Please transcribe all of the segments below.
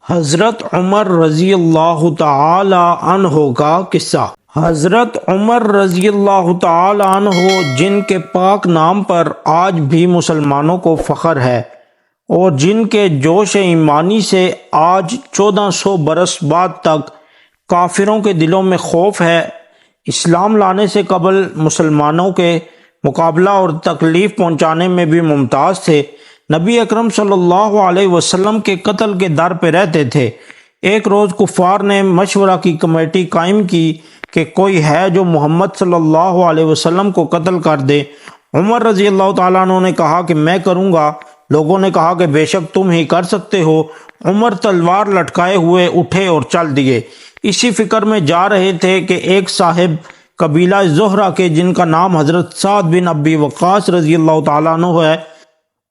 حضرت عمر رضی اللہ تعالی عنہ کا قصہ۔ حضرت عمر رضی اللہ تعالی عنہ جن کے پاک نام پر آج بھی مسلمانوں کو فخر ہے اور جن کے جوش ایمانی سے آج 1400 برس بعد تک کافروں کے دلوں میں خوف ہے، اسلام لانے سے قبل مسلمانوں کے مقابلہ اور تکلیف پہنچانے میں بھی ممتاز تھے، نبی اکرم صلی اللہ علیہ وسلم کے قتل کے در پہ رہتے تھے۔ ایک روز کفار نے مشورہ کی کمیٹی قائم کی کہ کوئی ہے جو محمد صلی اللہ علیہ وسلم کو قتل کر دے۔ عمر رضی اللہ تعالیٰ عنہ نے کہا کہ میں کروں گا۔ لوگوں نے کہا کہ بے شک تم ہی کر سکتے ہو۔ عمر تلوار لٹکائے ہوئے اٹھے اور چل دیے۔ اسی فکر میں جا رہے تھے کہ ایک صاحب قبیلہ زہرہ کے جن کا نام حضرت سعد بن ابی وقاص رضی اللہ تعالیٰ عنہ ہے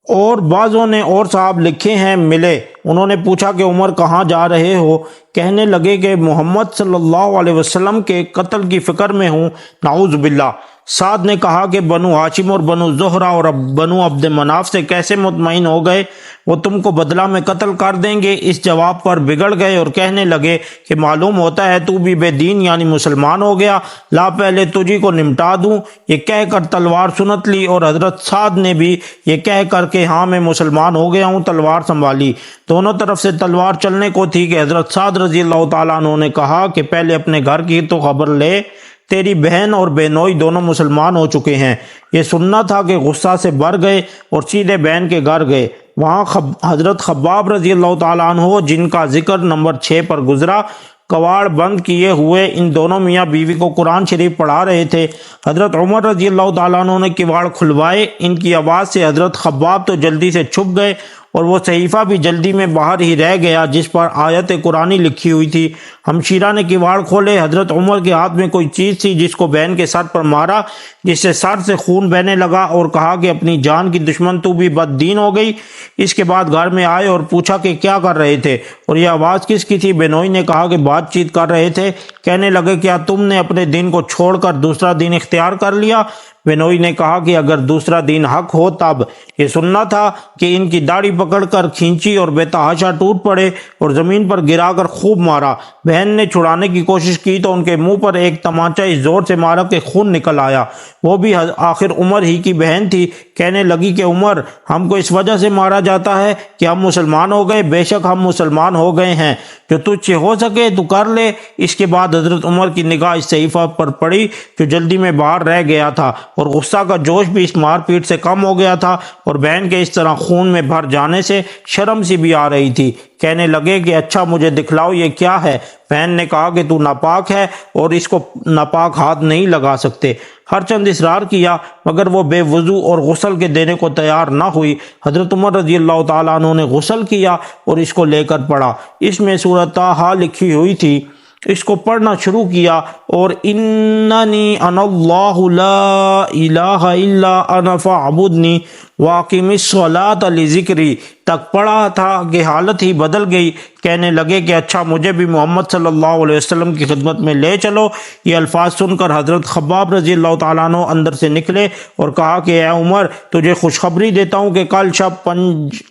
اور بعضوں نے اور صاحب لکھے ہیں، ملے۔ انہوں نے پوچھا کہ عمر کہاں جا رہے ہو؟ کہنے لگے کہ محمد صلی اللہ علیہ وسلم کے قتل کی فکر میں ہوں، نعوذ باللہ۔ سعد نے کہا کہ بنو ہاشم اور بنو زہرہ اور بنو عبد مناف سے کیسے مطمئن ہو گئے؟ وہ تم کو بدلہ میں قتل کر دیں گے؟ اس جواب پر بگڑ گئے اور کہنے لگے کہ معلوم ہوتا ہے تو بھی بے دین یعنی مسلمان ہو گیا، لا پہلے تجھی کو نمٹا دوں۔ یہ کہہ کر تلوار سنت لی اور حضرت سعد نے بھی یہ کہہ کر کہ ہاں میں مسلمان ہو گیا ہوں تلوار سنبھالی۔ دونوں طرف سے تلوار چلنے کو تھی کہ حضرت سعد رضی اللہ تعالیٰ عنہ نے کہا کہ پہلے اپنے گھر کی تو خبر لے، تیری بہن اور بے نوئی دونوں مسلمان ہو چکے ہیں۔ یہ سننا تھا کہ غصہ سے بھر گئے اور سیدھے بہن کے گھر گئے۔ وہاں حضرت خباب رضی اللہ تعالیٰ عنہ جن کا ذکر نمبر 6 پر گزرا، کواڑ بند کیے ہوئے ان دونوں میاں بیوی کو قرآن شریف پڑھا رہے تھے۔ حضرت عمر رضی اللہ تعالیٰ عنہ نے کواڑ کھلوائے۔ ان کی آواز سے حضرت خباب تو جلدی سے چھپ گئے اور وہ صحیفہ بھی جلدی میں باہر ہی رہ گیا جس پر آیت قرآنی لکھی ہوئی تھی۔ ہمشیرہ نے کواڑ کھولے۔ حضرت عمر کے ہاتھ میں کوئی چیز تھی جس کو بہن کے سر پر مارا، جس سے سر سے خون بہنے لگا اور کہا کہ اپنی جان کی دشمن تو بھی بد دین ہو گئی۔ اس کے بعد گھر میں آئے اور پوچھا کہ کیا کر رہے تھے اور یہ آواز کس کی تھی؟ بینوئی نے کہا کہ بات چیت کر رہے تھے۔ کہنے لگے کیا تم نے اپنے دین کو چھوڑ کر دوسرا دین اختیار کر لیا؟ بینوئی نے کہا کہ اگر دوسرا دین حق ہو تب۔ یہ سننا تھا کہ ان کی داڑھی پکڑ کر کھینچی اور بے تحاشا ٹوٹ پڑے اور زمین پر گرا کر خوب مارا۔ بہن نے چھڑانے کی کوشش کی تو ان کے منہ پر ایک تمانچہ اس زور سے مارا کہ خون نکل آیا۔ وہ بھی آخر عمر ہی کی بہن تھی۔ کہنے لگی کہ عمر، ہم کو اس وجہ سے مارا جاتا ہے کہ ہم مسلمان ہو گئے۔ بے شک ہم مسلمان ہو گئے ہیں، جو تجھ سے ہو سکے تو کر لے۔ اس کے بعد حضرت عمر کی نگاہ اس صحیفہ پر پڑی جو جلدی میں باہر رہ گیا تھا اور غصہ کا جوش بھی اس مار پیٹ سے کم ہو گیا تھا اور بہن کے اس طرح خون میں بھر جانے سے شرم سی بھی آ رہی تھی۔ کہنے لگے کہ اچھا مجھے دکھلاؤ یہ کیا ہے؟ بہن نے کہا کہ تو ناپاک ہے اور اس کو ناپاک ہاتھ نہیں لگا سکتے۔ ہر چند اصرار کیا مگر وہ بے وضو اور غسل کے دینے کو تیار نہ ہوئی۔ حضرت عمر رضی اللہ تعالیٰ عنہ نے غسل کیا اور اس کو لے کر پڑھا۔ اس میں سورۃ طٰہٰ لکھی ہوئی تھی۔ اس کو پڑھنا شروع کیا اور اننی انا اللہ لا الہ الا انا فاعبدنی واقم الصلاۃ لذکری تک پڑھا تھا کہ حالت ہی بدل گئی۔ کہنے لگے کہ اچھا مجھے بھی محمد صلی اللہ علیہ وسلم کی خدمت میں لے چلو۔ یہ الفاظ سن کر حضرت خباب رضی اللہ تعالیٰ عنہ اندر سے نکلے اور کہا کہ اے عمر، تجھے خوشخبری دیتا ہوں کہ کل شب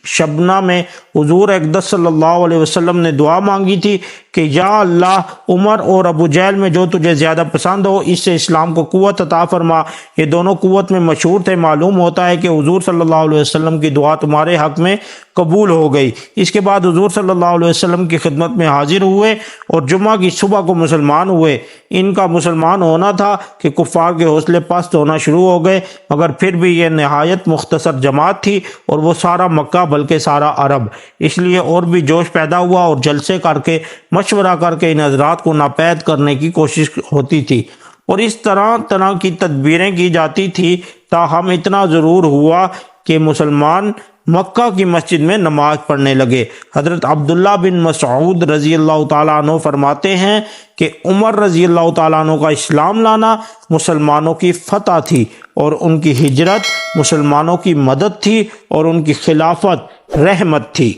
شبنہ میں حضور اقدس صلی اللہ علیہ وسلم نے دعا مانگی تھی کہ یا اللہ، عمر اور ابو جہل میں جو تجھے زیادہ پسند ہو اس سے اسلام کو قوت عطا فرما۔ یہ دونوں قوت میں مشہور تھے۔ معلوم ہوتا ہے کہ حضور صلی اللہ علیہ وسلم کی دعا تمہارے حق میں قبول ہو گئی۔ اس کے بعد حضور صلی اللہ علیہ وسلم کی خدمت میں حاضر ہوئے اور جمعہ کی صبح کو مسلمان ہوئے۔ ان کا مسلمان ہونا تھا کہ کفار کے حوصلے پست ہونا شروع ہو گئے، مگر پھر بھی یہ نہایت مختصر جماعت تھی اور وہ سارا مکہ بلکہ سارا عرب۔ اس لیے اور بھی جوش پیدا ہوا اور جلسے کر کے مشورہ کر کے ان حضرات کو ناپید کرنے کی کوشش ہوتی تھی اور اس طرح کی تدبیریں کی جاتی تھی۔ تاہم اتنا ضرور ہوا کہ مسلمان مکہ کی مسجد میں نماز پڑھنے لگے۔ حضرت عبداللہ بن مسعود رضی اللہ تعالیٰ عنہ فرماتے ہیں کہ عمر رضی اللہ تعالیٰ عنہ کا اسلام لانا مسلمانوں کی فتح تھی اور ان کی ہجرت مسلمانوں کی مدد تھی اور ان کی خلافت رحمت تھی۔